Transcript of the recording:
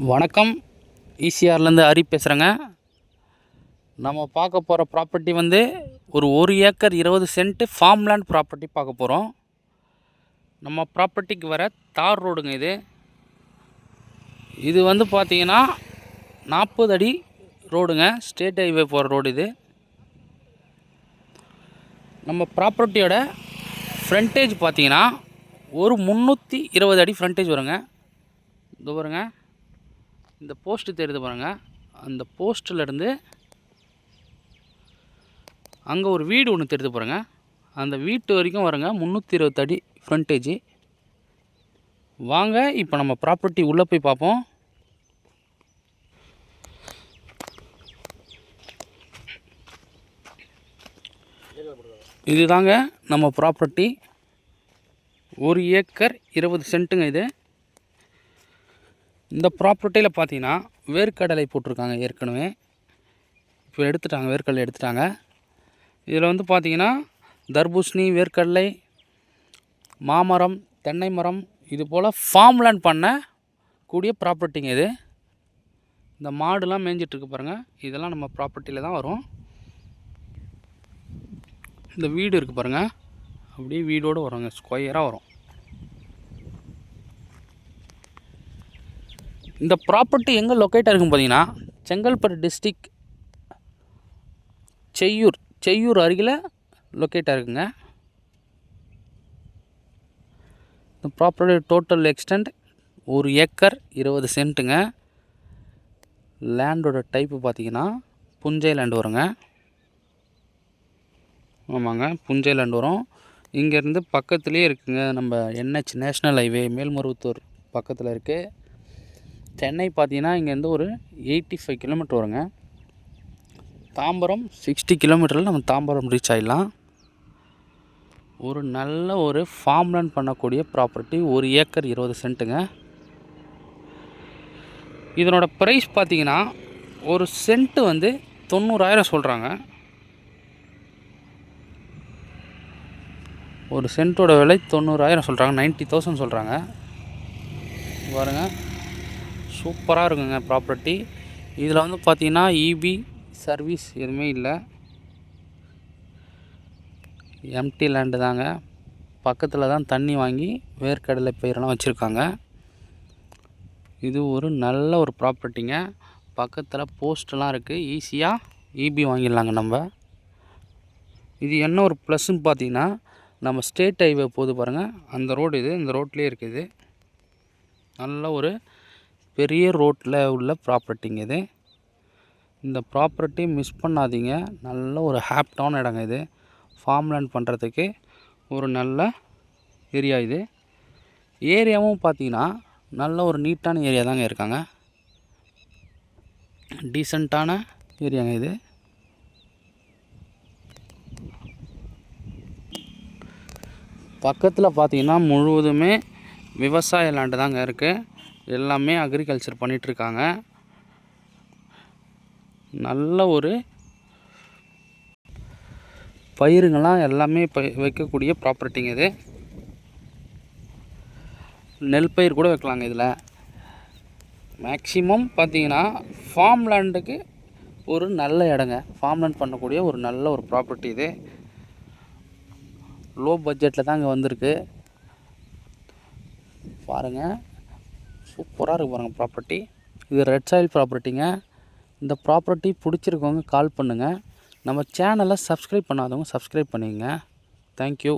வணக்கம். ஈசிஆர்லேருந்து ஹரி பேசுகிறேங்க. நம்ம பார்க்க போகிற ப்ராப்பர்ட்டி வந்து ஒரு 1 acre 20 cent farm land property பார்க்க போகிறோம். நம்ம ப்ராப்பர்ட்டிக்கு வர தார் ரோடுங்க இது. இது வந்து பார்த்திங்கன்னா 40 அடி ரோடுங்க. ஸ்டேட் ஹைவே போகிற ரோடு இது. நம்ம ப்ராப்பர்ட்டியோட ஃப்ரண்டேஜ் பார்த்திங்கன்னா ஒரு 320 அடி ஃப்ரண்டேஜ் வருங்க. இது பாருங்க, இந்த போஸ்ட்டு தெரியுது பாருங்கள். அந்த போஸ்ட்டிலேருந்து அங்கே ஒரு வீடு ஒன்று தெரியுது பாருங்கள். அந்த வீட்டு வரைக்கும் வருங்க 320 அடி ஃப்ரண்டேஜ். வாங்க இப்போ நம்ம ப்ராப்பர்ட்டி உள்ளே போய் பார்ப்போம். இதுதாங்க நம்ம ப்ராப்பர்ட்டி. 1 ஏக்கர் 20 சென்ட்டுங்க இது. இந்த ப்ராப்பர்ட்டியில் பார்த்தீங்கன்னா வேர்க்கடலை போட்டிருக்காங்க ஏற்கனவே. இப்போ எடுத்துட்டாங்க, வேர்க்கடலை எடுத்துட்டாங்க. இதில் வந்து பார்த்திங்கன்னா தர்பூசணி, வேர்க்கடலை, மாமரம், தென்னை மரம், இது போல் ஃபார்ம் லேண்ட் பண்ண கூடிய ப்ராப்பர்ட்டிங்க இது. இந்த மாடுலாம் மேய்ஞ்சிட்ருக்கு பாருங்கள். இதெல்லாம் நம்ம ப்ராப்பர்ட்டியில் தான் வரும். இந்த வீடு இருக்குது பாருங்கள், அப்படியே வீடோடு வருங்க, ஸ்கொயராக வரும். இந்த ப்ராப்பர்ட்டி எங்கே லொக்கேட்டாக இருக்குன்னு பார்த்தீங்கன்னா செங்கல்பட்டு டிஸ்ட்ரிக் செய்யூர் அருகில் லொக்கேட்டாக இருக்குங்க. இந்த ப்ராப்பர்ட்டி டோட்டல் எக்ஸ்டெண்ட் 1 ஏக்கர் 20 சென்ட்டுங்க. லேண்டோட டைப்பு பார்த்திங்கன்னா புஞ்சை லேண்ட் வருங்க. ஆமாங்க, புஞ்சை லேண்ட் வரும். இங்கேருந்து பக்கத்துலேயே இருக்குங்க, நம்ம NH நேஷ்னல் ஹைவே மேல்மருவத்தூர் பக்கத்தில் இருக்குது. சென்னை பார்த்தீங்கன்னா இங்கேருந்து ஒரு 85 கிலோமீட்டர் வருங்க. தாம்பரம் 60 கிலோமீட்டரில் நம்ம தாம்பரம் ரீச் ஆகிடலாம். ஒரு நல்ல ஒரு ஃபார்ம் லேண்ட் பண்ணக்கூடிய ப்ராப்பர்ட்டி, 1 ஏக்கர் 20 சென்ட்டுங்க. இதனோட ப்ரைஸ் பார்த்தீங்கன்னா ஒரு சென்ட்டு வந்து 90,000 சொல்கிறாங்க. ஒரு சென்ட்டோட விலை 90,000 சொல்கிறாங்க. 90,000 சொல்கிறாங்க. பாருங்கள், சூப்பராக இருக்குங்க ப்ராப்பர்ட்டி. இதில் வந்து பார்த்திங்கன்னா EB சர்வீஸ் எதுவுமே இல்லை, எம்டி லேண்டு தாங்க. பக்கத்தில் தான் தண்ணி வாங்கி வேர்க்கடலை பயிரெல்லாம் வச்சுருக்காங்க. இது ஒரு நல்ல ஒரு ப்ராப்பர்ட்டிங்க. பக்கத்தில் போஸ்டெல்லாம் இருக்குது, ஈஸியாக EB வாங்கிடலாங்க நம்ம. இது என்ன ஒரு ப்ளஸ்ன்னு பார்த்தீங்கன்னா நம்ம ஸ்டேட் ஹைவே போகுது பாருங்கள், அந்த ரோடு இது. இந்த ரோட்லேயே இருக்குது. நல்ல ஒரு பெரிய ரோட்டில் உள்ள ப்ராப்பர்ட்டிங்க இது. இந்த ப்ராப்பர்ட்டி மிஸ் பண்ணாதீங்க. நல்ல ஒரு ஹாப்டான இடங்க இது. ஃபார்ம் லேண்ட் பண்ணுறதுக்கு ஒரு நல்ல ஏரியா இது. ஏரியாவும் பார்த்தீங்கன்னா நல்ல ஒரு நீட்டான ஏரியா தாங்க இருக்காங்க. டீசெண்டான ஏரியாங்க இது. பக்கத்தில் பார்த்தீங்கன்னா முழுவதுமே விவசாய லேண்டு தாங்க இருக்குது. எல்லாமே அக்ரிகல்ச்சர் பண்ணிகிட்ருக்காங்க. நல்ல ஒரு பயிருங்கள்லாம் எல்லாமே வைக்கக்கூடிய ப்ராப்பர்ட்டிங்க இது. நெல் பயிர் கூட வைக்கலாங்க இதில். மேக்ஸிமம் பார்த்தீங்கன்னா ஃபார்ம் லேண்டுக்கு ஒரு நல்ல இடங்க. ஃபார்ம் லேண்ட் பண்ணக்கூடிய ஒரு நல்ல ஒரு ப்ராப்பர்ட்டி இது. லோ பட்ஜெட்டில் தான் இங்கே வந்திருக்கு பாருங்கள். சூப்பராக இருக்குது பாருங்கள் ப்ராப்பர்ட்டி. இது ரெட் சாயில் ப்ராப்பர்ட்டிங்க. இந்த ப்ராப்பர்ட்டி பிடிச்சிருக்கவங்க கால் பண்ணுங்கள். நம்ம சேனலை சப்ஸ்கிரைப் பண்ணாதவங்க சப்ஸ்கிரைப் பண்ணிக்கங்க. தேங்க்யூ.